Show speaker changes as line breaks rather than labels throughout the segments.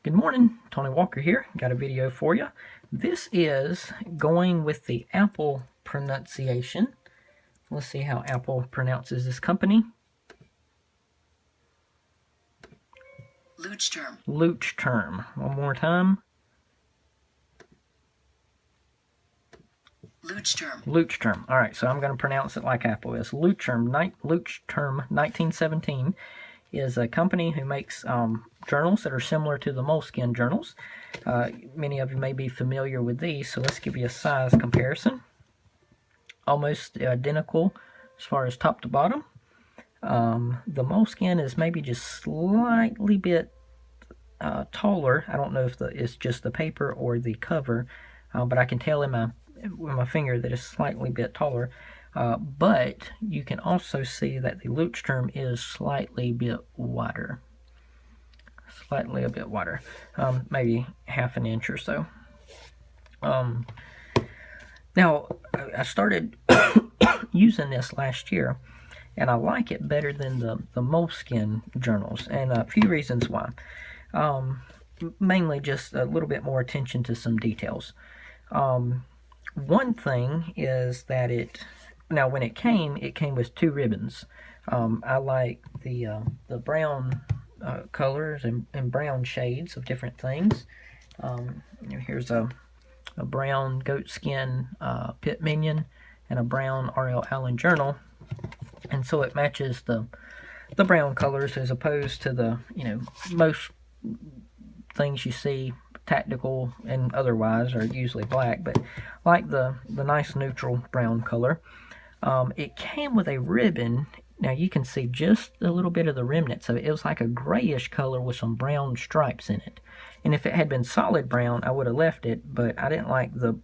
Good morning, Tony Walker here. Got a video for you. This is going with the Apple pronunciation. Let's see how Apple pronounces this company.
Leuchtturm.
Leuchtturm. One more time.
Leuchtturm.
Leuchtturm. Alright, so I'm going to pronounce it like Apple is. Leuchtturm1917 is a company who makes journals that are similar to the Moleskine journals. Many of you may be familiar with these, so let's give you a size comparison. Almost identical as far as top to bottom. The Moleskine is maybe just slightly bit taller. I don't know if it's just the paper or the cover, but I can tell with my finger that it's slightly bit taller. But you can also see that the Leuchtturm is slightly bit wider. Slightly a bit wider. Maybe half an inch or so. Now, I started using this last year, and I like it better than the Moleskine journals, and a few reasons why. Mainly just a little bit more attention to some details. One thing is that now when it came with two ribbons. I like the brown colors and brown shades of different things. Here's a brown goatskin Pit Minion and a brown R.L. Allen journal, and so it matches the brown colors as opposed to the most things you see tactical and otherwise are usually black, but like the nice neutral brown color. It came with a ribbon. Now you can see just a little bit of the remnants of it. It was like a grayish color with some brown stripes in it. And if it had been solid brown, I would have left it, but I didn't like the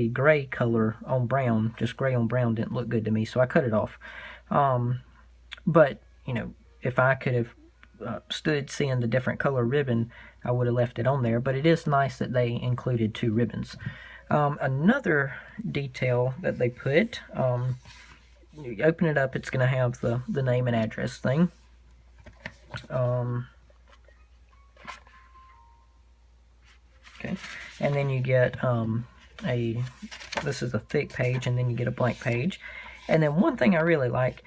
gray color on brown. Just gray on brown didn't look good to me, so I cut it off. But, if I could have stood seeing the different color ribbon, I would have left it on there. But it is nice that they included two ribbons. Another detail that they put, you open it up, it's going to have the name and address thing. Okay, and then you get this is a thick page, and then you get a blank page. And then one thing I really like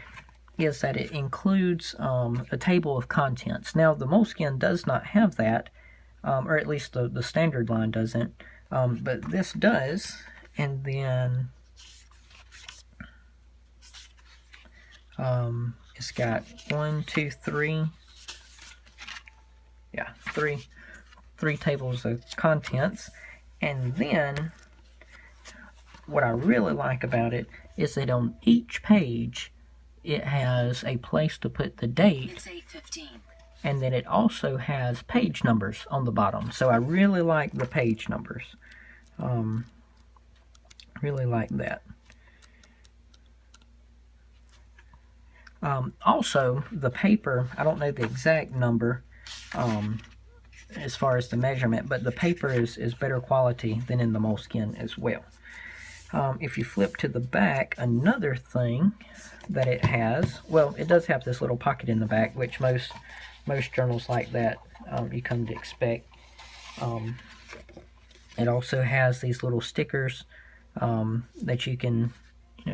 is that it includes a table of contents. Now the Moleskine does not have that, or at least the standard line doesn't, but this does. And then it's got 1, 2, 3, yeah, three tables of contents. And then what I really like about it is that on each page it has a place to put the date.
It's 8:15.
And then it also has page numbers on the bottom. So I really like the page numbers. Really like that. Also, the paper, I don't know the exact number as far as the measurement, but the paper is better quality than in the Moleskine as well. If you flip to the back, another thing that it has, well, it does have this little pocket in the back, which most journals like that you come to expect. It also has these little stickers that you can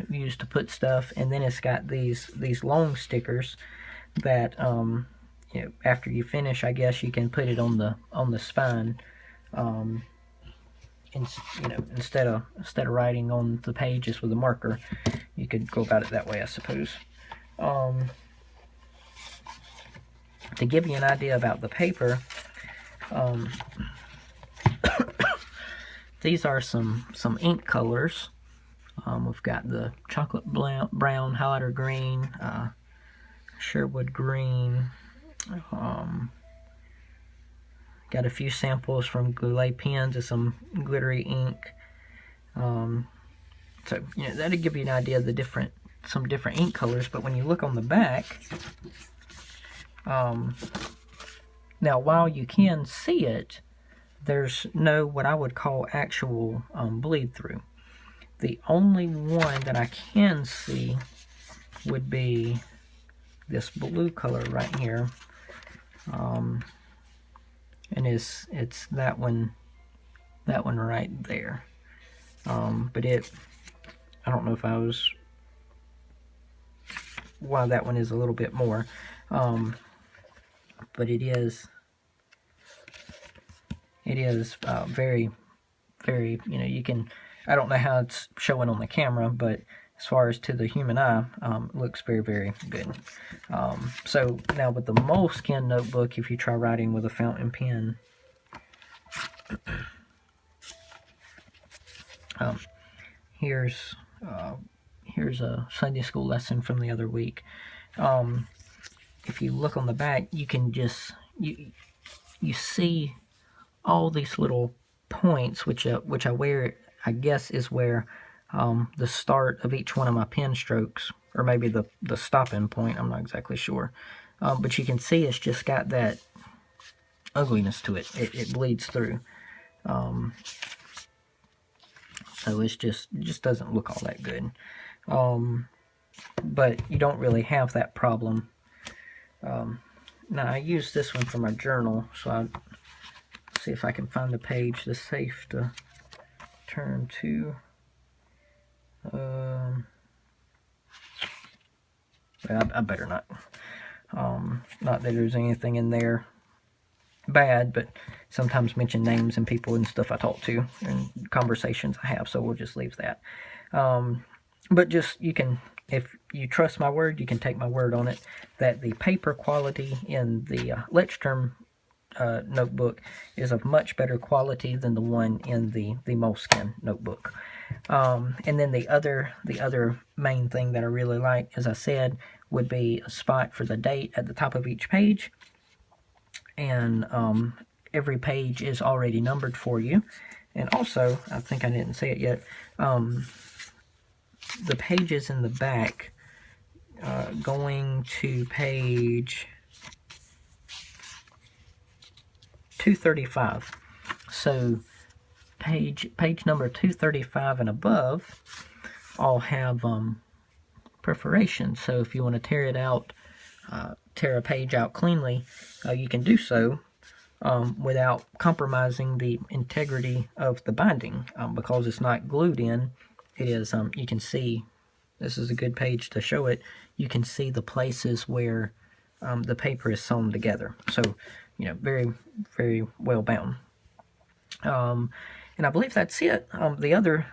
use to put stuff, and then it's got these long stickers that after you finish, I guess you can put it on the spine. Instead of writing on the pages with a marker, you could go about it that way, I suppose. To give you an idea about the paper, these are some ink colors. We've got the chocolate brown, highlighter green, Sherwood green. Got a few samples from Goulet pens and some glittery ink. So that'll give you an idea of some different ink colors. But when you look on the back, now while you can see it, there's no what I would call actual bleed through. The only one that I can see would be this blue color right here. and it's that one right there. But I don't know if I was why that one is a little bit more, but it is very, very, you can, I don't know how it's showing on the camera, but as far as to the human eye, it looks very, very good. So now with the Moleskine notebook, if you try writing with a fountain pen, here's a Sunday school lesson from the other week. If you look on the back, you can just you see all these little points, which I guess is where the start of each one of my pen strokes, or maybe the stopping point. I'm not exactly sure, but you can see it's just got that ugliness to it. It bleeds through. So it just doesn't look all that good. But you don't really have that problem. Now I use this one for my journal, so I'll see if I can find a page that's safe to turn to. I better not. Not that there's anything in there bad, but sometimes mention names and people and stuff I talk to and conversations I have, so we'll just leave that. But just, you can, if you trust my word, you can take my word on it, that the paper quality in the Leuchtturm notebook is of much better quality than the one in the Moleskine notebook. And then the other main thing that I really like, as I said, would be a spot for the date at the top of each page. And every page is already numbered for you. And also, I think I didn't say it yet, the pages in the back, going to page 235. So page number 235 and above all have perforations. So if you want to tear it out, tear a page out cleanly, you can do so without compromising the integrity of the binding, because it's not glued in. It is, you can see, this is a good page to show it, you can see the places where the paper is sewn together. So, very, very well bound. And I believe that's it. The other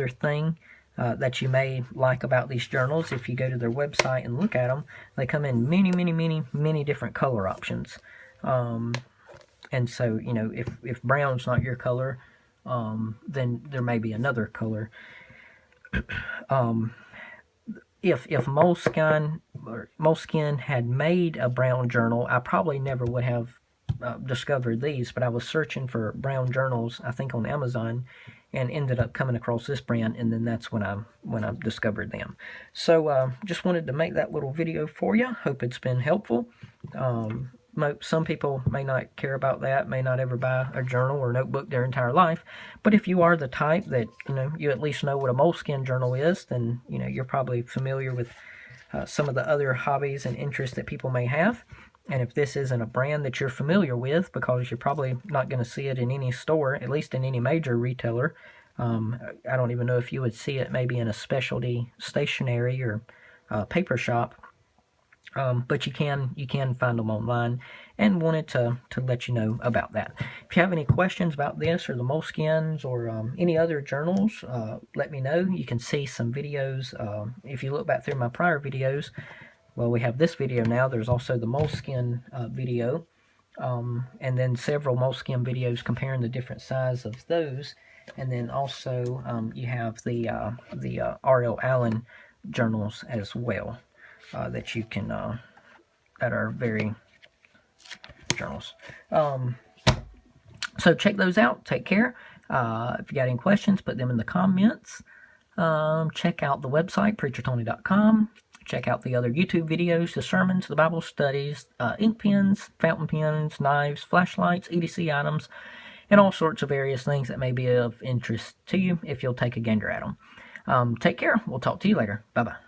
thing that you may like about these journals, if you go to their website and look at them, they come in many different color options. And so, if brown's not your color, then there may be another color. If Moleskine had made a brown journal, I probably never would have discovered these, but I was searching for brown journals, I think on Amazon, and ended up coming across this brand, and then that's when I discovered them. So just wanted to make that little video for you. Hope it's been helpful. Some people may not care about that, may not ever buy a journal or notebook their entire life, but if you are the type that, you at least know what a Moleskine journal is, then, you're probably familiar with some of the other hobbies and interests that people may have. And if this isn't a brand that you're familiar with, because you're probably not going to see it in any store, at least in any major retailer, I don't even know if you would see it maybe in a specialty stationery or paper shop. But you can find them online, and wanted to let you know about that. If you have any questions about this or the Moleskines or any other journals, let me know. You can see some videos. If you look back through my prior videos, well, we have this video now. There's also the Moleskine video, and then several Moleskine videos comparing the different size of those. And then also you have the R.L. Allen journals as well. That you can, that are very journals. So check those out. Take care. If you got any questions, put them in the comments. Check out the website, preachertony.com. Check out the other YouTube videos, the sermons, the Bible studies, ink pens, fountain pens, knives, flashlights, EDC items, and all sorts of various things that may be of interest to you if you'll take a gander at them. Take care. We'll talk to you later. Bye-bye.